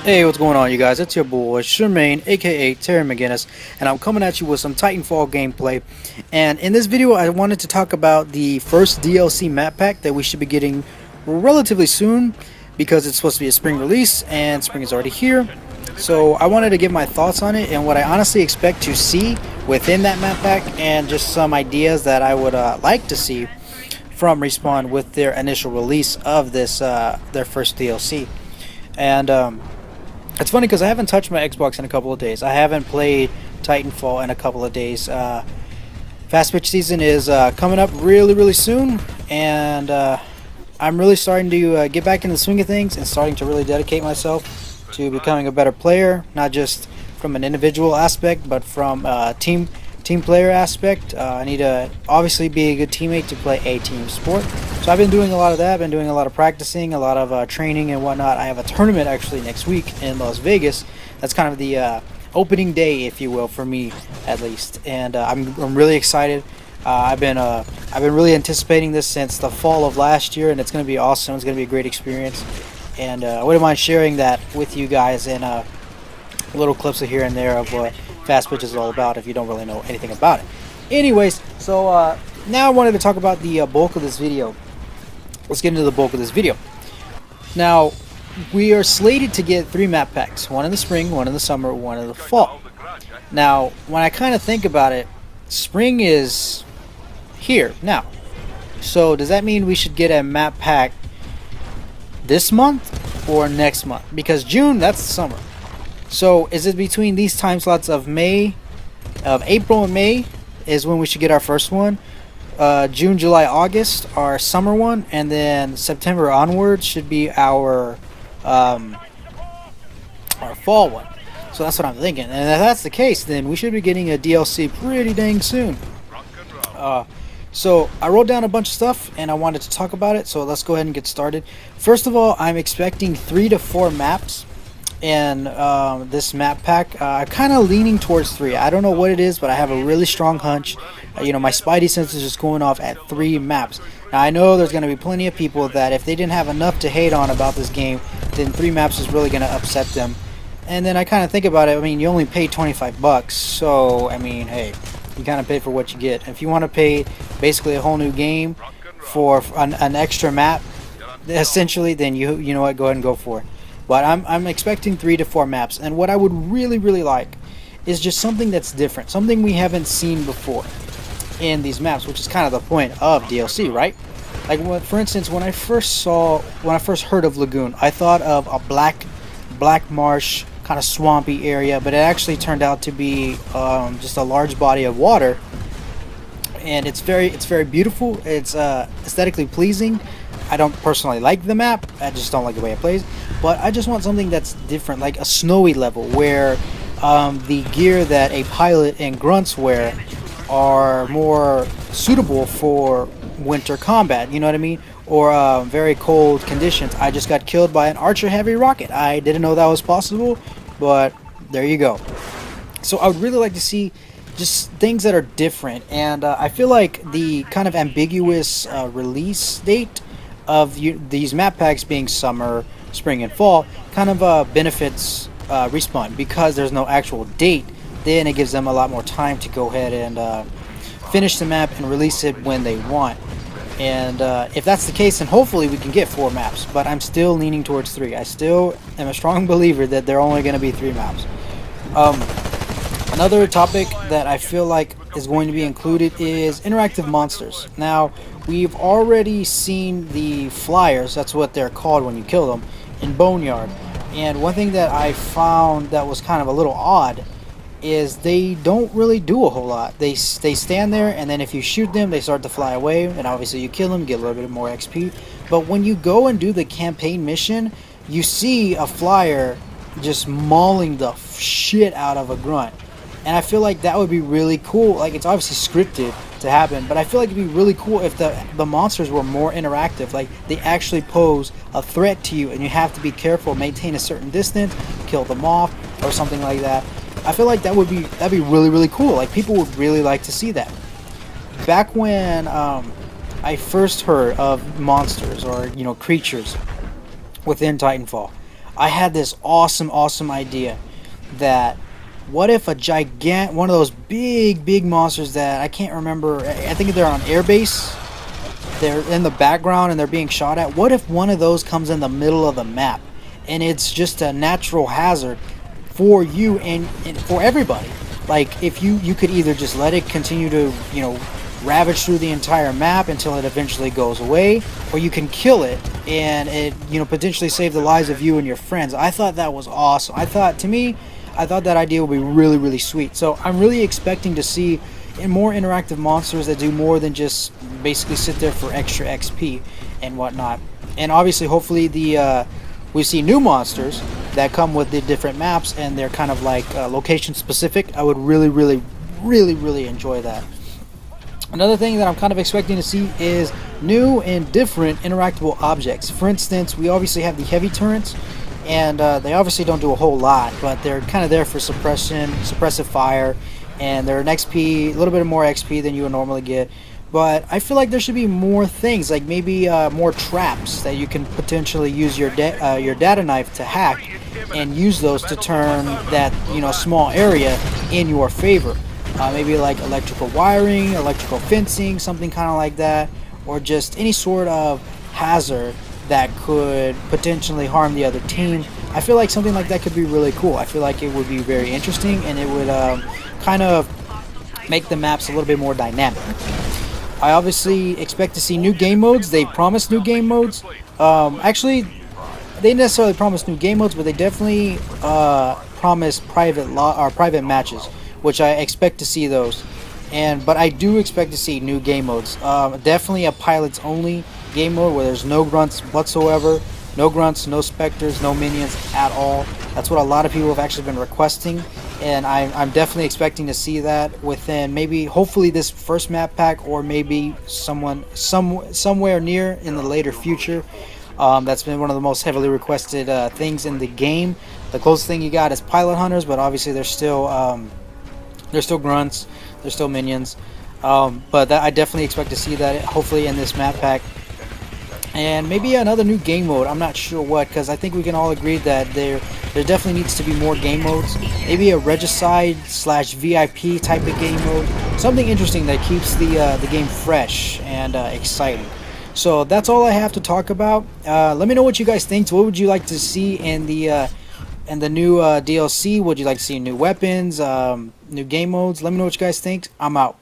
Hey, what's going on, you guys? It's your boy, Shermaine, aka Terry McGinnis, and I'm coming at you with some Titanfall gameplay. And in this video, I wanted to talk about the first DLC map pack that we should be getting relatively soon, because it's supposed to be a spring release, and spring is already here. So I wanted to give my thoughts on it, and what I honestly expect to see within that map pack, and just some ideas that I would like to see from Respawn with their initial release of this, their first DLC. And it's funny because I haven't touched my Xbox in a couple of days. I haven't played Titanfall in a couple of days. Fast pitch season is coming up really soon, and I'm really starting to get back in the swing of things and starting to really dedicate myself to becoming a better player, not just from an individual aspect, but from a team player aspect. I need to obviously be a good teammate to play a team sport. So I've been doing a lot of that. I've been doing a lot of practicing, a lot of training and whatnot. I have a tournament actually next week in Las Vegas. That's kind of the opening day, if you will, for me at least. And I'm really excited. I've been really anticipating this since the fall of last year, and it's going to be awesome. It's going to be a great experience, and I wouldn't mind sharing that with you guys in little clips of here and there of what fast pitch is all about if you don't really know anything about it. Anyways, so now I wanted to talk about the bulk of this video. Let's get into the bulk of this video. Now, we are slated to get 3 map packs. One in the spring, one in the summer, one in the fall. Now, when I kind of think about it, spring is here now. So does that mean we should get a map pack this month or next month? Because June, that's the summer. So is it between these time slots of April and May is when we should get our first one? June, July, August, our summer one, and then September onwards should be our fall one. So that's what I'm thinking. And if that's the case, then we should be getting a DLC pretty dang soon. So I wrote down a bunch of stuff and I wanted to talk about it. So let's go ahead and get started. First of all, I'm expecting 3 to 4 maps in this map pack. I'm kind of leaning towards 3. I don't know what it is, but I have a really strong hunch. My spidey sense is just going off at 3 maps. Now I know there's going to be plenty of people that if they didn't have enough to hate on about this game, then 3 maps is really going to upset them. And then I kind of think about it. I mean, you only pay $25, so I mean, hey, you kind of pay for what you get. If you want to pay basically a whole new game for an extra map, essentially, then you know what, go ahead and go for it. But I'm expecting 3 to 4 maps, and what I would really like is just something that's different, something we haven't seen before in these maps, which is kind of the point of DLC, right? Like, for instance, when I first heard of Lagoon, I thought of a black marsh, kind of swampy area, but it actually turned out to be just a large body of water, and it's very beautiful. It's aesthetically pleasing. I don't personally like the map. I just don't like the way it plays. But I just want something that's different, like a snowy level where the gear that a pilot and grunts wear are more suitable for winter combat. You know what I mean? Or very cold conditions. I just got killed by an Archer heavy rocket. I didn't know that was possible, but there you go. So I would really like to see just things that are different, and I feel like the kind of ambiguous release date of these map packs being summer, spring, and fall kind of benefits Respawn, because there's no actual date. Then it gives them a lot more time to go ahead and finish the map and release it when they want. And if that's the case, then hopefully we can get 4 maps, but I'm still leaning towards 3. I still am a strong believer that there are only going to be 3 maps. Another topic that I feel like is going to be included is interactive monsters. Now, we've already seen the flyers, that's what they're called when you kill them, in Boneyard. And one thing that I found that was kind of a little odd is they don't really do a whole lot. They stand there, and then if you shoot them, they start to fly away, and obviously you kill them, get a little bit more XP. But when you go and do the campaign mission, you see a flyer just mauling the shit out of a grunt. And I feel like that would be really cool. Like, it's obviously scripted to happen, but I feel like it'd be really cool if the monsters were more interactive. Like, they actually pose a threat to you, and you have to be careful, maintain a certain distance, kill them off, or something like that. I feel like that'd be really cool. Like, people would really like to see that. Back when I first heard of monsters or creatures within Titanfall, I had this awesome idea that what if one of those big monsters that I can't remember, I think they're on airbase, they're in the background and they're being shot at. What if one of those comes in the middle of the map and it's just a natural hazard for you and for everybody? Like, if you could either just let it continue to, ravage through the entire map until it eventually goes away, or you can kill it and it, potentially save the lives of you and your friends. I thought that was awesome. I thought that idea would be really sweet. So I'm really expecting to see more interactive monsters that do more than just basically sit there for extra XP and whatnot. And obviously, hopefully, we see new monsters that come with the different maps and they're kind of like location specific. I would really enjoy that. Another thing that I'm kind of expecting to see is new and different interactable objects. For instance, we obviously have the heavy turrets, and they obviously don't do a whole lot, but they're kind of there for suppressive fire, and they're an XP, a little bit more XP than you would normally get. But I feel like there should be more things, like maybe more traps that you can potentially use your data knife to hack, and use those to turn that small area in your favor. Maybe like electrical wiring, electrical fencing, something kind of like that, or just any sort of hazard that could potentially harm the other team. I feel like something like that could be really cool. I feel like it would be very interesting, and it would kind of make the maps a little bit more dynamic. I obviously expect to see new game modes. They promised new game modes. Actually, they didn't necessarily promise new game modes, but they definitely promised private matches, which I expect to see those. But I do expect to see new game modes. Definitely a pilots only game mode where there's no grunts whatsoever. No grunts, no specters, no minions at all. That's what a lot of people have actually been requesting, and I'm definitely expecting to see that within hopefully this first map pack, or maybe somewhere near in the later future. That's been one of the most heavily requested things in the game. The closest thing you got is pilot hunters, but obviously they're still grunts, they're still minions. But I definitely expect to see that hopefully in this map pack. And maybe another new game mode. I'm not sure what, because I think we can all agree that there definitely needs to be more game modes. Maybe a Regicide / VIP type of game mode. Something interesting that keeps the game fresh and exciting. So that's all I have to talk about. Let me know what you guys think. What would you like to see in the new DLC? Would you like to see new weapons, new game modes? Let me know what you guys think. I'm out.